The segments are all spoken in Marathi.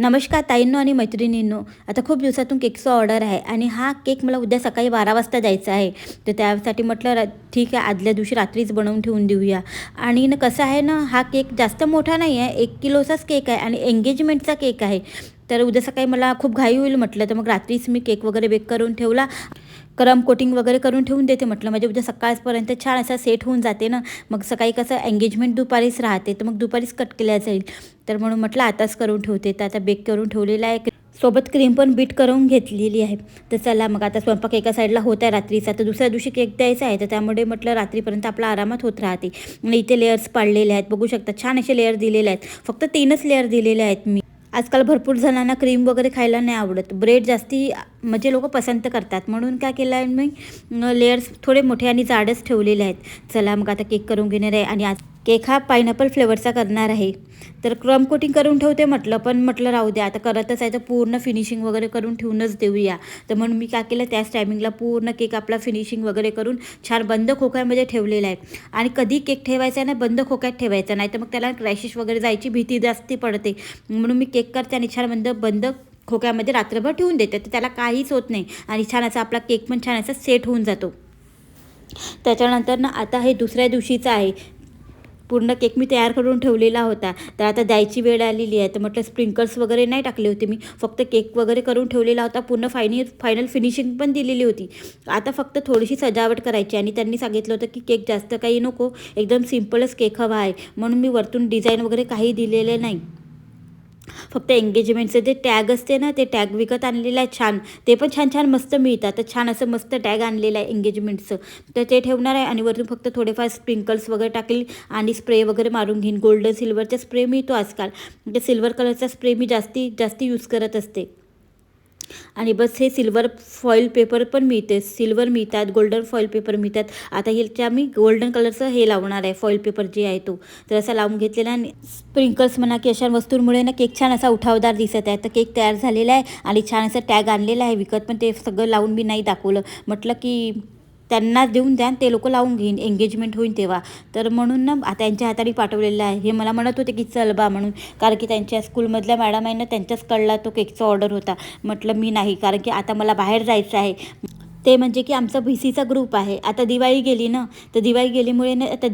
नमस्कार ताईंनो आणि मैत्रिणींनो, आता खूप दिवसातून केकचा ऑर्डर आहे आणि हा केक मला उद्या सकाळी 12 वाजता द्यायचा आहे. तर त्यासाठी म्हटलं ठीक आहे, आदल्या दिवशी रात्रीच बनवून ठेवून देऊया. आणि कसं आहे ना, हा केक जास्त मोठा नाही आहे, 1 किलोचाच केक आहे आणि एंगेजमेंटचा केक आहे. तर उद्या सकाळी मला खूप घाई होईल म्हटलं, तर मग रात्रीच मी केक वगैरे बेक करून ठेवला. क्रम कोटिंग वगैरे करून ठेवून देते म्हटलं, म्हणजे उद्या सकाळपर्यंत छान असा सेट होऊन जाते ना. मग सकाळी कसं एंगेजमेंट दुपारीच राहते, तर मग दुपारीच कट केल्या जाईल. तर म्हणून म्हटलं आताच करून ठेवते. तर आता बेक करून ठेवलेला आहे, सोबत क्रीम पण बीट करून घेतलेली आहे. तर चला मग आता स्वयंपाक एका साईडला होत आहे रात्रीचा, तर दुसऱ्या दिवशी केक द्यायचा आहे. तर त्यामुळे म्हटलं रात्रीपर्यंत आपला आरामात होत राहते. आणि इथे लेयर्स पाडलेले आहेत, बघू शकता छान असे लेयर दिलेले आहेत. फक्त 3च लेयर दिलेले आहेत मी. आजकाल भरपूर जणांना क्रीम वगैरे खायला नाही आवडत, ब्रेड जास्ती म्हणजे लोक पसंत करतात. म्हणून काय केलं आहे मी, लेयर्स थोडे मोठे आणि जाडच ठेवलेले आहेत. चला मग आता केक करून घेणार आहे आणि आज केक हा पायनॅपल फ्लेवरचा करणार आहे. तर क्रम कोटिंग करून ठेवते म्हटलं, पण म्हटलं राहू द्या, आता करतच आहे तर पूर्ण फिनिशिंग वगैरे करून ठेवूनच देऊया. तर म्हणून मी काय केलं, त्याच टायमिंगला पूर्ण केक आपला फिनिशिंग वगैरे करून छान बंद खोक्यामध्ये ठेवलेला आहे. आणि कधी केक ठेवायचा आहे ना, बंद खोक्यात ठेवायचा, नाही तर मग त्याला क्रॅशेस वगैरे जायची भीती जास्ती पडते. म्हणून मी केक करते आणि छान बंद खोक्यामध्ये रात्रभर ठेवून देते, तर त्याला काहीच होत नाही आणि छान असा आपला केक पण छान असा सेट होऊन जातो. त्याच्यानंतर ना, आता हे दुसऱ्या दिवशीचं आहे. पूर्ण केक मी तयार करून ठेवलेला होता, तर आता द्यायची वेळ आलेली आहे. तर म्हटलं स्प्रिंकल्स वगैरे नाही टाकले होते मी, फक्त केक वगैरे करून ठेवलेला होता. पूर्ण फायनल फिनिशिंग पण दिलेली होती. आता फक्त थोडीशी सजावट करायची आणि त्यांनी सांगितलं होतं की केक जास्त काही नको, एकदम सिम्पलच केक हवा आहे. म्हणून मी वरतून डिझाईन वगैरे काही दिलेले नाही. फक्त एंगेजमेंटचे जे टॅग असते ना, ते टॅग विकत आणलेलं आहे छान. ते पण छान छान मस्त मिळतात. तर छान असं मस्त टॅग आणलेलं आहे एंगेजमेंटचं, तर ते ठेवणार आहे. आणि वरून फक्त थोडेफार स्प्रिंकल्स वगैरे टाकली आणि स्प्रे वगैरे मारून घेईन. गोल्डन सिल्वरचा स्प्रे मिळतो आजकाल, ते सिल्वर कलरचा स्प्रे मी जास्ती यूज करत असते. आणि बस हे सिल्वर फॉईल पेपर पण मिळते, सिल्वर मिळतात, गोल्डन फॉईल पेपर मिळतात. आता ह्याच्या मी गोल्डन कलरचं हे लावणार आहे, फॉईल पेपर जे आहे तो. तर असा लावून घेतलेला आणि स्प्रिंकल्स म्हणा की अशा वस्तूंमुळे ना केक छान असा उठावदार दिसत आहे. तर केक तयार झालेला आहे आणि छान असं टॅग आणलेला आहे विकत, पण ते सगळं लावून मी नाही दाखवलं. म्हटलं की त्यांना देऊन द्या, ते लोक लावून घेईन, एंगेजमेंट होईल तेव्हा. तर म्हणून ना आता त्यांच्या हाताने पाठवलेलं आहे. हे मला म्हणत होते की चल बा म्हणून, कारण की त्यांच्या स्कूलमधल्या मॅडम आहे ना, त्यांच्याच कळला तो केकचा ऑर्डर होता. म्हटलं मी नाही, कारण की आता मला बाहेर जायचं आहे. ते म्हणजे की आमचा VCचा ग्रुप आहे. आता दिवाळी गेली ना, तर दिवाळी गेल्यामुळे ना आता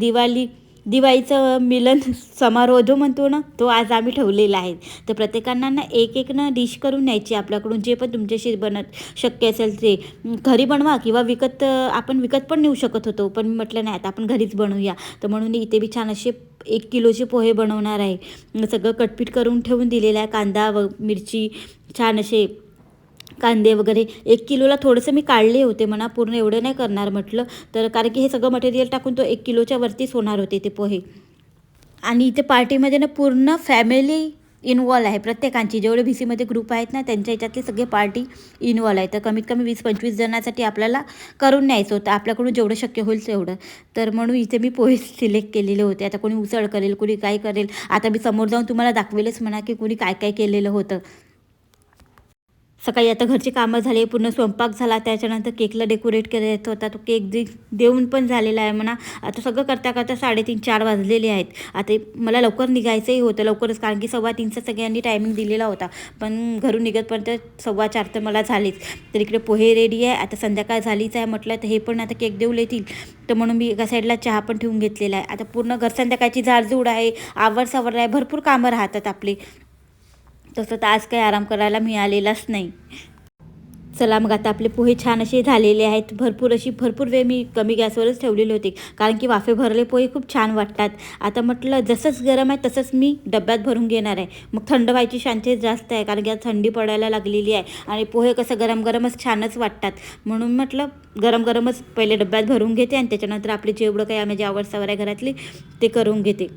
दिवाळीचं मिलन समारोह जो म्हणतो ना, तो आज आम्ही ठेवलेला आहे. तर प्रत्येकांना ना एक ना डिश करून न्यायची आपल्याकडून, जे पण तुमच्याशी शक्य असेल ते. घरी बनवा किंवा आपण विकत पण नेऊ शकत होतो, पण मी म्हटलं नाही, आता आपण घरीच बनवूया. तर म्हणून इथे मी छान असे 1 किलोचे पोहे बनवणार आहे. सगळं कटपीट करून ठेवून दिलेलं आहे. कांदा मिरची, छान असे कांदे वगैरे. 1 किलोला थोडंसं मी काढले होते म्हणा, पूर्ण एवढं नाही करणार म्हटलं, तर कारण की हे सगळं मटेरियल टाकून तो 1 किलोच्या वरतीच होणार होते ते पोहे. आणि इथे पार्टीमध्ये ना पूर्ण फॅमिली इन्वॉल्व आहे. प्रत्येकांची जेवढे VCमध्ये ग्रुप आहेत ना, त्यांच्या ह्याच्यातली सगळे पार्टी इन्वॉल्व आहे. तर कमीत कमी 20-25 जणांसाठी आपल्याला करून न्यायचं होतं, आपल्याकडून जेवढं शक्य होईल तेवढं. तर म्हणून इथे मी पोहे सिलेक्ट केलेले होते. आता कोणी उसळ करेल, कोणी काय करेल, आता मी समोर जाऊन तुम्हाला दाखवेलच म्हणा की कोणी काय काय केलेलं होतं. सकाळी आता घरची कामं झाली, पूर्ण स्वयंपाक झाला, त्याच्यानंतर केकला डेकोरेट करायचा होता. तो केक देऊन पण झालेला आहे म्हणा. आता सगळं करता 3:30-4 वाजलेले आहेत. आता मला लवकर निघायचंही होतं लवकरच, कारण की 2:15चा सगळ्यांनी टायमिंग दिलेला होता, पण घरून निघतपर्यंत 4:15 तर मला झालीच. तर इकडे पोहे रेडी आहे. आता संध्याकाळ झालीच आहे म्हटलं, तर हे पण आता केक देऊ येतील. तर म्हणून मी एका साईडला चहा पण ठेवून घेतलेला आहे. आता पूर्ण घर संध्याकाळची झाडझूड आहे, आवरसावर आहे, भरपूर कामं राहतात आपली. तसं तर आज काही आराम करायला मिळालेलाच नाही. चला मग आता आपले पोहे छान असे झालेले आहेत. भरपूर वेळ मी कमी गॅसवरच ठेवलेले होते, कारण की वाफे भरले पोहे खूप छान वाटतात. आता म्हटलं जसंच गरम आहे तसंच मी डब्यात भरून घेणार आहे. मग थंड व्हायची शांती जास्त आहे, कारण की आता थंडी पडायला लागलेली आहे आणि पोहे कसं गरमच छानच वाटतात. म्हणून म्हटलं गरमच पहिले डब्यात भरून घेते आणि त्याच्यानंतर आपले जेवढं काही माझी आवडसावर आहे घरातली ते करून घेते.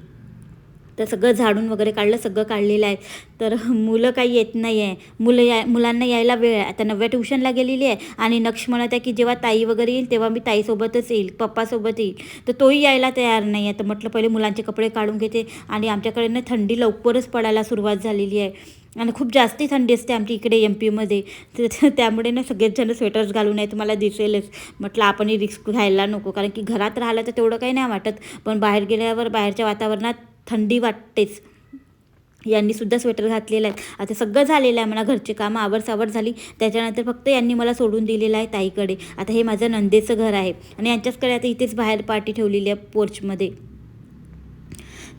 तर सगळं झाडून वगैरे काढलं, सगळं काढलेलं आहे. तर मुलं काही येत नाही आहे. मुलांना यायला वेळ आहे. आता नव्या ट्युशनला गेलेली आहे आणि नक्ष म्हणत आहे की जेव्हा ताई वगैरे येईल तेव्हा मी ताईसोबतच येईल, पप्पासोबत येईल. तर तोही यायला तयार नाही आहे. तर म्हटलं पहिले मुलांचे कपडे काढून घेते. आणि आमच्याकडे ना थंडी लवकरच पडायला सुरुवात झालेली आहे आणि खूप जास्ती थंडी असते आमच्या इकडे MP मध्ये. तर त्यामुळे ना सगळेच जण स्वेटर्स घालून आहे, तुम्हाला दिसेलच. म्हटलं आपणही रिस्क घ्यायला नको, कारण की घरात राहिलं तर तेवढं काही नाही वाटत, पण बाहेर गेल्यावर बाहेरच्या वातावरणात थंडी वाटतेच. यांनीसुद्धा स्वेटर घातलेलं आहे. आता सगळं झालेलं आहे, मला घरचे कामं आवरसावर झाली. त्याच्यानंतर फक्त यांनी मला सोडून दिलेलं आहे ताईकडे. आता हे माझं नंदेचं घर आहे आणि यांच्याचकडे आता इथेच बाहेर पार्टी ठेवलेली आहे पोर्चमध्ये.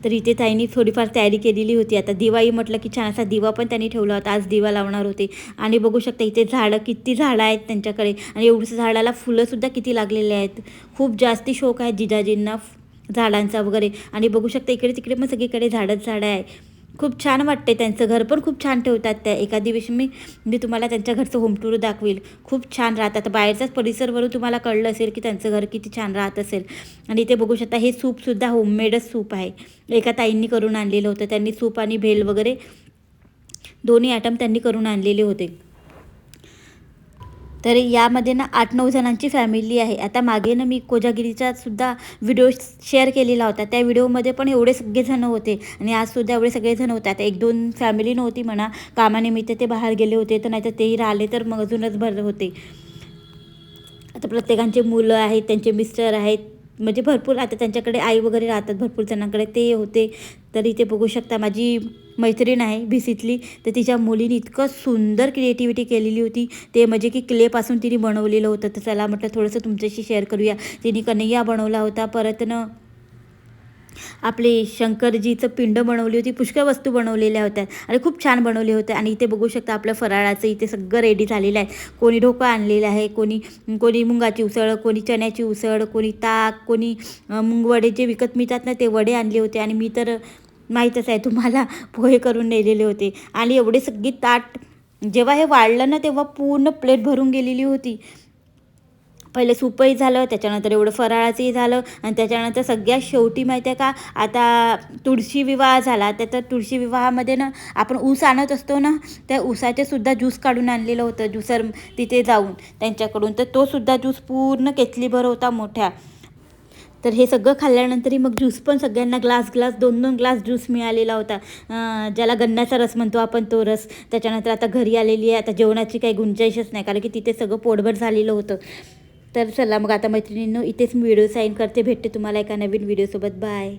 तर इथे ताईंनी थोडीफार तयारी केलेली होती. आता दिवाळी म्हटलं की छान असा दिवा पण त्यांनी ठेवला होता. आज दिवा लावणार होते. आणि बघू शकता इथे किती झाडं आहेत त्यांच्याकडे, आणि एवढंसं झाडाला फुलंसुद्धा किती लागलेले आहेत. खूप जास्ती शौक आहे जिजाजींना झाडांचा वगैरे. आणि बघू शकता इकडे तिकडे पण सगळीकडे झाडं आहे. खूप छान वाटते. त्यांचं घर पण खूप छान ठेवतात त्या. एखादी दिवशी मी तुम्हाला त्यांच्या घरचं होम टूर दाखवेल. खूप छान राहतात. बाहेरच्याच परिसरवरून तुम्हाला कळलं असेल की त्यांचं घर किती छान राहत असेल. आणि इथे बघू शकता हे सूपसुद्धा होममेडच सूप आहे. एका ताईंनी करून आणलेलं होतं. त्यांनी सूप आणि भेल वगैरे दोन्ही आयटम त्यांनी करून आणलेले होते. तर यामध्ये ना 8-9 जणांची फॅमिली आहे. आता मागे ना मी कोजागिरीचा सुद्धा व्हिडिओ शेअर केलेला होता. त्या व्हिडिओमध्ये पण एवढे सगळेजण होते आणि आजसुद्धा एवढे सगळेजण होते. आता 1-2 फॅमिली नव्हती म्हणा, कामानिमित्त ते बाहेर गेले होते, तर नाही तर तेही राहिले तर मग अजूनच भर होते. आता प्रत्येकांचे मुलं आहेत, त्यांचे मिस्टर आहेत, म्हणजे भरपूर. आता त्यांच्याकडे आई वगैरे राहतात भरपूर जणांकडे, ते होते. तर इथे बघू शकता माझी मैत्रीण आहे भिसीतली, तर तिच्या मुलीने इतकं सुंदर क्रिएटिव्हिटी केलेली होती. ते म्हणजे की क्लेपासून तिने बनवलेलं होतं. तर चला म्हटलं थोडंसं तुमच्याशी शेअर करूया. तिने कन्हैया बनवला होता, परत ना आपले शंकरजीचं पिंड बनवली होती, पुष्कळ वस्तू बनवलेल्या होत्या आणि खूप छान बनवले होते. आणि इथे बघू शकता आपलं फराळाचं इथे सगळं रेडी झालेलं आहे. कोणी ढोकळा आणलेलं आहे, कोणी मुंगाची उसळ, कोणी चण्याची उसळ, कोणी ताक, कोणी मुंगवडे जे विकत मिळतात ना ते वडे आणले होते. आणि मी तर माहीतच आहे तुम्हाला पोहे करून नेलेले होते. आणि एवढे सगळी ताट जेव्हा हे वाढलं ना तेव्हा पूर्ण प्लेट भरून गेलेली होती. पहिले सूपही झालं, त्याच्यानंतर एवढं फराळाचंही झालं, आणि त्याच्यानंतर सगळ्यात शेवटी माहिती आहे का, आता तुळशी विवाह झाला. तर तुळशी विवाहामध्ये ना आपण ऊस आणत असतो ना, त्या ऊसाचे सुद्धा ज्यूस काढून आणलेलं होतं ज्युसर तिथे जाऊन त्यांच्याकडून. तर तो सुद्धा ज्यूस पूर्ण केतलीभर होता मोठ्या. तर हे सगळं खाल्ल्यानंतरही मग ज्यूस पण सगळ्यांना ग्लास 2-2 ग्लास ज्यूस मिळालेला होता. ज्याला गन्नाचा रस म्हणतो आपण तो रस. त्याच्यानंतर आता घरी आलेली आहे. आता जेवणाची काही गुंजाईशच नाही, कारण की तिथे सगळं पोटभर झालेलं होतं. तर चला मग आता मैत्रिणींनो इथेच मी व्हिडिओ साईन करते. भेटते तुम्हाला एका नवीन व्हिडिओसोबत. बाय.